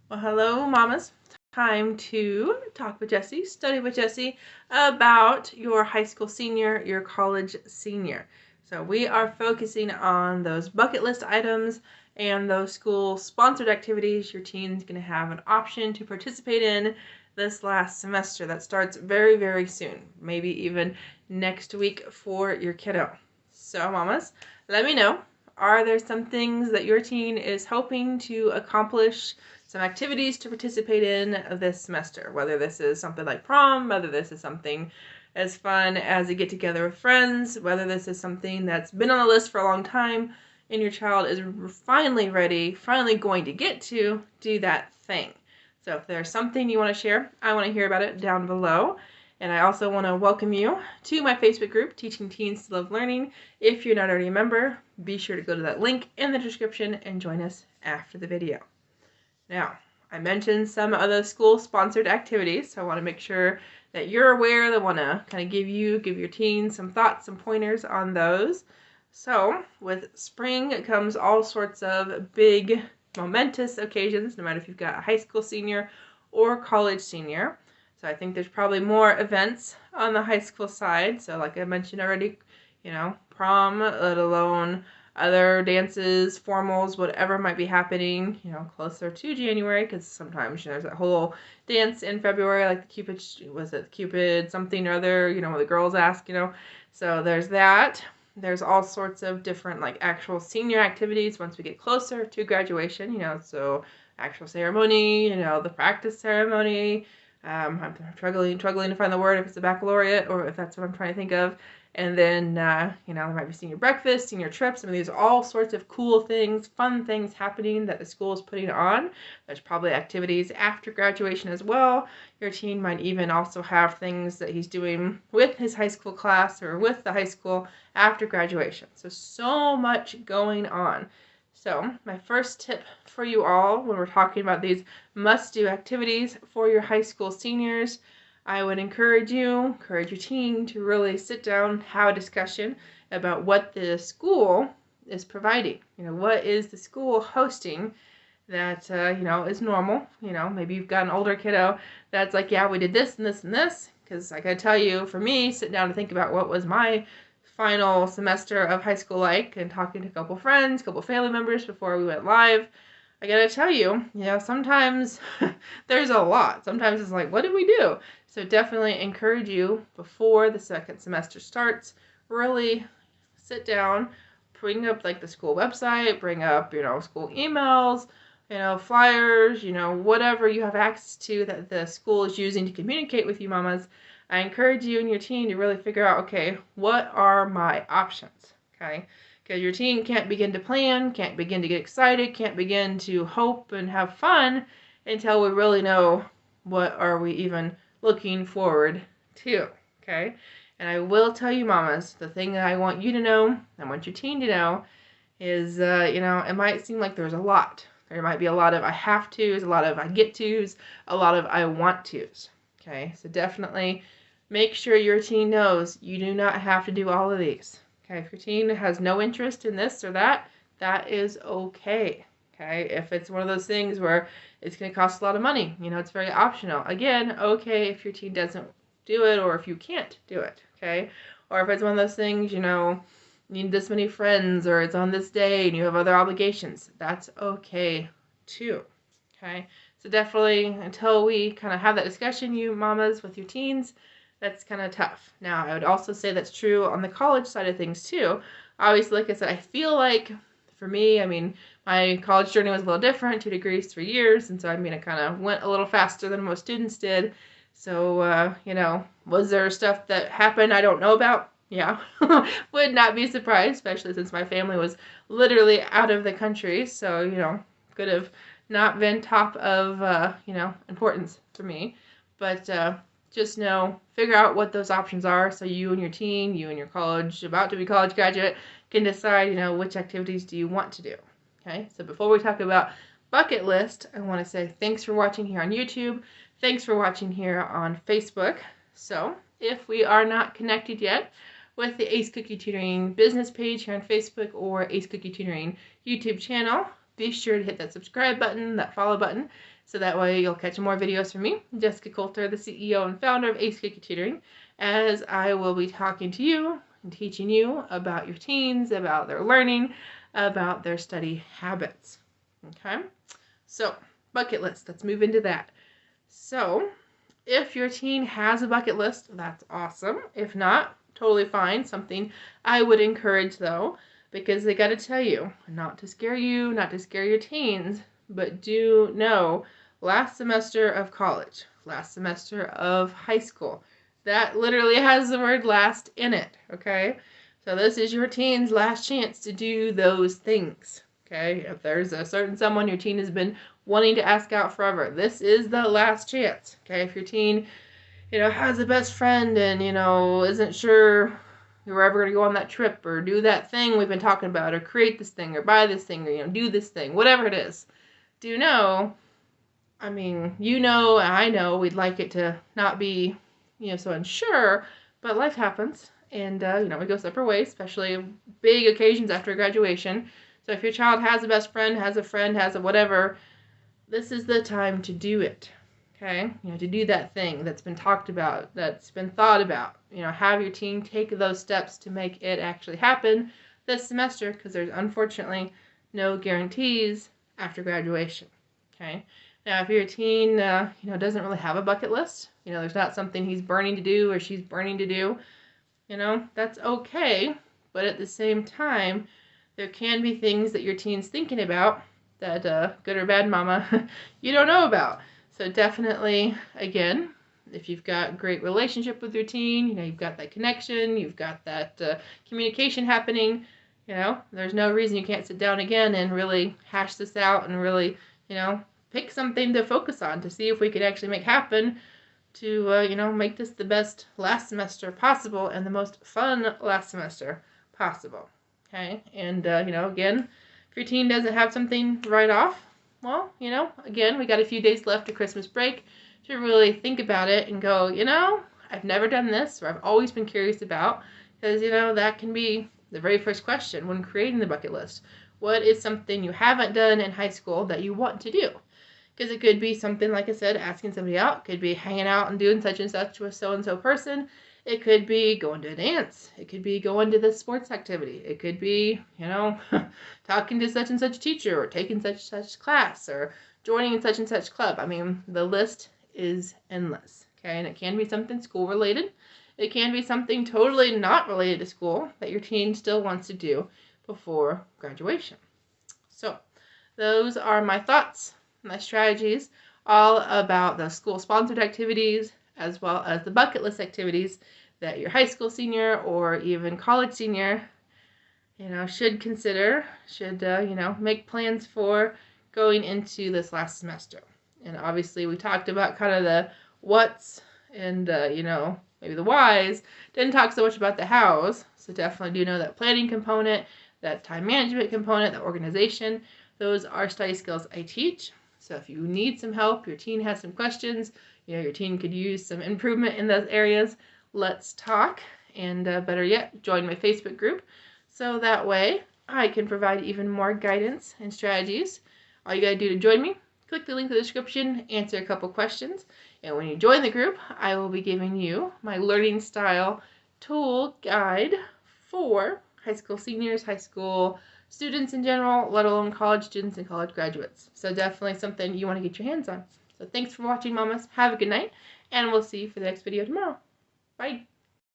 Well, hello, mamas. Time to talk with Jessie, study with Jessie about your high school senior, your college senior. So we are focusing on those bucket list items and those school sponsored activities your teen's going to have an option to participate in this last semester that starts very, very soon, maybe even next week for your kiddo. So, mamas, let me know. Are there some things that your teen is hoping to accomplish, some activities to participate in this semester, whether this is something like prom, whether this is something as fun as a get together with friends, whether this is something that's been on the list for a long time and your child is finally ready, finally going to get to do that thing. So if there's something you want to share, I want to hear about it down below. And I also want to welcome you to my Facebook group, Teaching Teens to Love Learning. If you're not already a member, be sure to go to that link in the description and join us after the video. Now, I mentioned some of the school-sponsored activities, so I want to make sure that you're aware. I want to kind of give your teens some thoughts, some pointers on those. So, with spring comes all sorts of big, momentous occasions, no matter if you've got a high school senior or college senior. So I think there's probably more events on the high school side. So like I mentioned already, prom, let alone other dances, formals, whatever might be happening, closer to January, because sometimes, there's that whole dance in February, like the Cupid something or other, when the girls ask, so there's that. There's all sorts of different, like, actual senior activities once we get closer to graduation, so actual ceremony, the practice ceremony. I'm struggling to find the word, if it's a baccalaureate or if that's what I'm trying to think of. And then, there might be senior breakfast, senior trips. I mean, there's all sorts of cool things, fun things happening that the school is putting on. There's probably activities after graduation as well. Your teen might even also have things that he's doing with his high school class or with the high school after graduation. So much going on. So, my first tip for you all when we're talking about these must-do activities for your high school seniors, I would encourage your teen to really sit down, have a discussion about what the school is providing. What is the school hosting that, is normal. Maybe you've got an older kiddo that's like, yeah, we did this and this and this. Because I gotta tell you, for me, sitting down to think about what was my final semester of high school like and talking to a couple friends, a couple family members before we went live, I gotta tell you, sometimes there's a lot. Sometimes it's like, what did we do? So definitely encourage you before the second semester starts, really sit down, bring up like the school website, bring up, school emails, flyers, whatever you have access to that the school is using to communicate with you mamas. I encourage you and your teen to really figure out, okay, what are my options, okay? Because your teen can't begin to plan, can't begin to get excited, can't begin to hope and have fun until we really know what are we even looking forward to, okay? And I will tell you, mamas, the thing that I want you to know, I want your teen to know, is, it might seem like there's a lot. There might be a lot of I have to's, a lot of I get to's, a lot of I want to's, okay? So definitely make sure your teen knows you do not have to do all of these. Okay, if your teen has no interest in this or that, that is okay. Okay, if it's one of those things where it's going to cost a lot of money, it's very optional. Again, okay if your teen doesn't do it or if you can't do it, okay? Or if it's one of those things, you need this many friends or it's on this day and you have other obligations, that's okay too, okay? So definitely, until we kind of have that discussion, you mamas, with your teens, that's kind of tough. Now, I would also say that's true on the college side of things, too. Obviously, like I said, I feel like, for me, my college journey was a little different, 2 degrees, 3 years, and so, I kind of went a little faster than most students did. So, was there stuff that happened I don't know about? Yeah. Would not be surprised, especially since my family was literally out of the country, so, could have not been top of, importance for me. But, just figure out what those options are so you and your teen, you and your about to be college graduate, can decide, which activities do you want to do. Okay, so before we talk about bucket list, I want to say thanks for watching here on YouTube. Thanks for watching here on Facebook. So if we are not connected yet with the Ace Cookie Tutoring business page here on Facebook or Ace Cookie Tutoring YouTube channel, be sure to hit that subscribe button, that follow button, so that way you'll catch more videos from me, Jessica Coulter, the CEO and founder of Ace Cookie Tutoring, as I will be talking to you and teaching you about your teens, about their learning, about their study habits. Okay, so bucket list, let's move into that. So if your teen has a bucket list, that's awesome. If not, totally fine. Something I would encourage though, because they got to tell you, not to scare you, not to scare your teens, but do know last semester of college, last semester of high school, that literally has the word last in it, okay? So this is your teen's last chance to do those things, okay? If there's a certain someone your teen has been wanting to ask out forever, this is the last chance, okay? If your teen, has a best friend and, isn't sure you're ever going to go on that trip or do that thing we've been talking about or create this thing or buy this thing or, do this thing, whatever it is, do know, I know we'd like it to not be, so unsure, but life happens and, we go separate ways, especially big occasions after graduation. So if your child has a best friend, has a whatever, this is the time to do it. Okay, to do that thing that's been talked about, that's been thought about. Have your teen take those steps to make it actually happen this semester, because there's unfortunately no guarantees after graduation. Okay, now if your teen, doesn't really have a bucket list, there's not something he's burning to do or she's burning to do, that's okay. But at the same time, there can be things that your teen's thinking about that, good or bad mama, you don't know about. So definitely, again, if you've got a great relationship with your teen, you've got that connection, you've got that communication happening, there's no reason you can't sit down again and really hash this out and really, pick something to focus on to see if we could actually make happen to, make this the best last semester possible and the most fun last semester possible. Okay, and, again, if your teen doesn't have something right off, well, again, we got a few days left of Christmas break to really think about it and go, I've never done this, or I've always been curious about, because, that can be the very first question when creating the bucket list. What is something you haven't done in high school that you want to do? Because it could be something, like I said, asking somebody out. It could be hanging out and doing such and such with so-and-so person. It could be going to a dance. It could be going to this sports activity. It could be, talking to such and such teacher or taking such and such class or joining such and such club. I mean, the list is endless, okay? And it can be something school related. It can be something totally not related to school that your teen still wants to do before graduation. So those are my thoughts, my strategies, all about the school-sponsored activities as well as the bucket list activities that your high school senior or even college senior, should consider, should, make plans for going into this last semester. And obviously we talked about kind of the what's and, maybe the whys. Didn't talk so much about the hows, so definitely do know that planning component, that time management component, that organization, those are study skills I teach. So if you need some help, your teen has some questions, your teen could use some improvement in those areas, let's talk. And better yet, join my Facebook group. So that way I can provide even more guidance and strategies. All you got to do to join me, click the link in the description, answer a couple questions. And when you join the group, I will be giving you my learning style tool guide for high school seniors, high school students in general, let alone college students and college graduates. So definitely something you want to get your hands on. So thanks for watching, mamas. Have a good night, and we'll see you for the next video tomorrow. Bye.